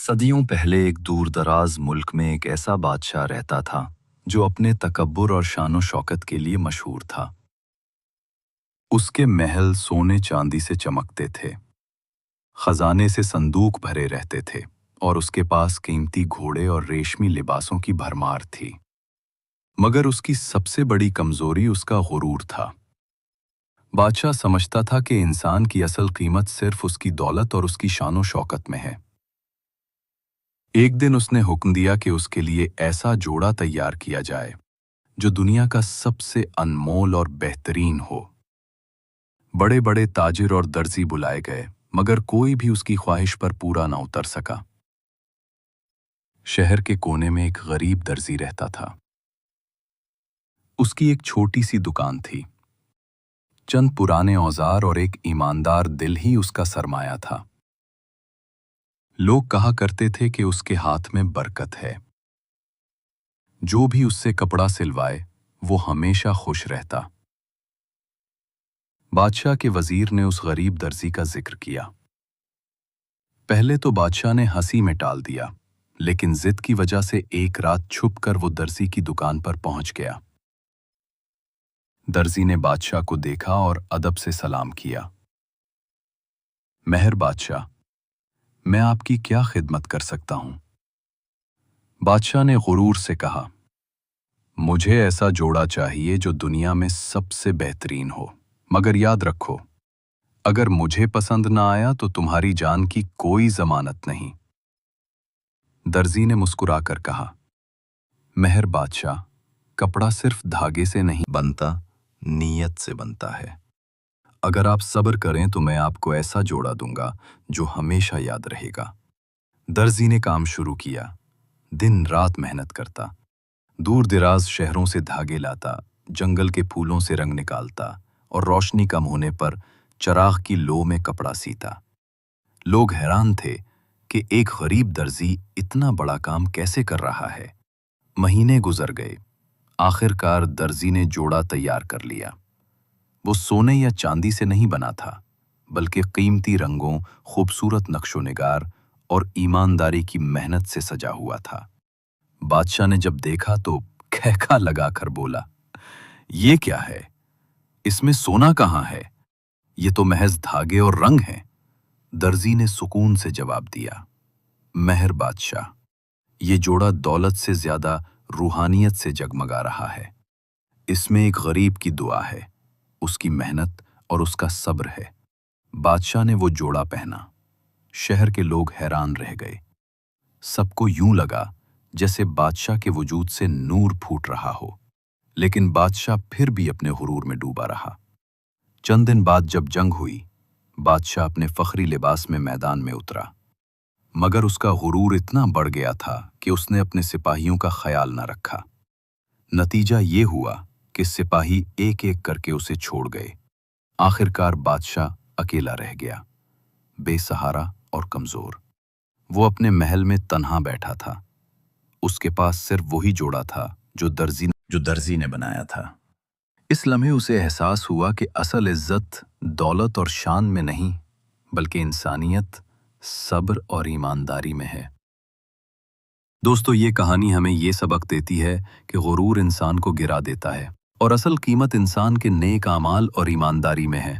सदियों पहले एक दूर दराज मुल्क में एक ऐसा बादशाह रहता था जो अपने तकब्बुर और शानो शौकत के लिए मशहूर था। उसके महल सोने चांदी से चमकते थे, खजाने से संदूक भरे रहते थे और उसके पास कीमती घोड़े और रेशमी लिबासों की भरमार थी। मगर उसकी सबसे बड़ी कमजोरी उसका गुरूर था। बादशाह समझता था कि इंसान की असल कीमत सिर्फ उसकी दौलत और उसकी शानो शौकत में है। एक दिन उसने हुक्म दिया कि उसके लिए ऐसा जोड़ा तैयार किया जाए जो दुनिया का सबसे अनमोल और बेहतरीन हो। बड़े बड़े ताजिर और दर्जी बुलाए गए, मगर कोई भी उसकी ख्वाहिश पर पूरा न उतर सका। शहर के कोने में एक गरीब दर्जी रहता था। उसकी एक छोटी सी दुकान थी। चंद पुराने औजार और एक ईमानदार दिल ही उसका सरमाया था। लोग कहा करते थे कि उसके हाथ में बरकत है। जो भी उससे कपड़ा सिलवाए वो हमेशा खुश रहता। बादशाह के वजीर ने उस गरीब दर्जी का जिक्र किया। पहले तो बादशाह ने हंसी में टाल दिया, लेकिन जिद की वजह से एक रात छुपकर वो दर्जी की दुकान पर पहुंच गया। दर्जी ने बादशाह को देखा और अदब से सलाम किया। मेहर बादशाह, मैं आपकी क्या खिदमत कर सकता हूं? बादशाह ने गुरूर से कहा, मुझे ऐसा जोड़ा चाहिए जो दुनिया में सबसे बेहतरीन हो, मगर याद रखो, अगर मुझे पसंद ना आया तो तुम्हारी जान की कोई जमानत नहीं। दर्जी ने मुस्कुराकर कहा, मेहर बादशाह, कपड़ा सिर्फ धागे से नहीं बनता, नीयत से बनता है। अगर आप सब्र करें तो मैं आपको ऐसा जोड़ा दूंगा जो हमेशा याद रहेगा। दर्जी ने काम शुरू किया। दिन रात मेहनत करता, दूर दराज शहरों से धागे लाता, जंगल के फूलों से रंग निकालता और रोशनी कम होने पर चराग की लो में कपड़ा सीता। लोग हैरान थे कि एक गरीब दर्जी इतना बड़ा काम कैसे कर रहा है। महीने गुजर गए। आखिरकार दर्जी ने जोड़ा तैयार कर लिया। वो सोने या चांदी से नहीं बना था, बल्कि कीमती रंगों, खूबसूरत नक्शो-निगार और ईमानदारी की मेहनत से सजा हुआ था। बादशाह ने जब देखा तो खैखा लगाकर बोला, ये क्या है? इसमें सोना कहाँ है? ये तो महज धागे और रंग हैं। दर्जी ने सुकून से जवाब दिया, मेहर बादशाह, ये जोड़ा दौलत से ज्यादा रूहानियत से जगमगा रहा है। इसमें एक गरीब की दुआ है, उसकी मेहनत और उसका सब्र है। बादशाह ने वो जोड़ा पहना। शहर के लोग हैरान रह गए। सबको यूं लगा जैसे बादशाह के वजूद से नूर फूट रहा हो। लेकिन बादशाह फिर भी अपने गुरूर में डूबा रहा। चंद दिन बाद जब जंग हुई, बादशाह अपने फखरी लिबास में मैदान में उतरा, मगर उसका गुरूर इतना बढ़ गया था कि उसने अपने सिपाहियों का ख्याल न रखा। नतीजा ये हुआ कि सिपाही एक एक करके उसे छोड़ गए। आखिरकार बादशाह अकेला रह गया, बेसहारा और कमजोर। वो अपने महल में तन्हा बैठा था। उसके पास सिर्फ वही जोड़ा था जो दर्जी ने बनाया था। इस लम्हे उसे एहसास हुआ कि असल इज्जत दौलत और शान में नहीं, बल्कि इंसानियत, सब्र और ईमानदारी में है। दोस्तों, ये कहानी हमें ये सबक देती है कि गुरूर इंसान को गिरा देता है और असल कीमत इंसान के नेक आमाल और ईमानदारी में है।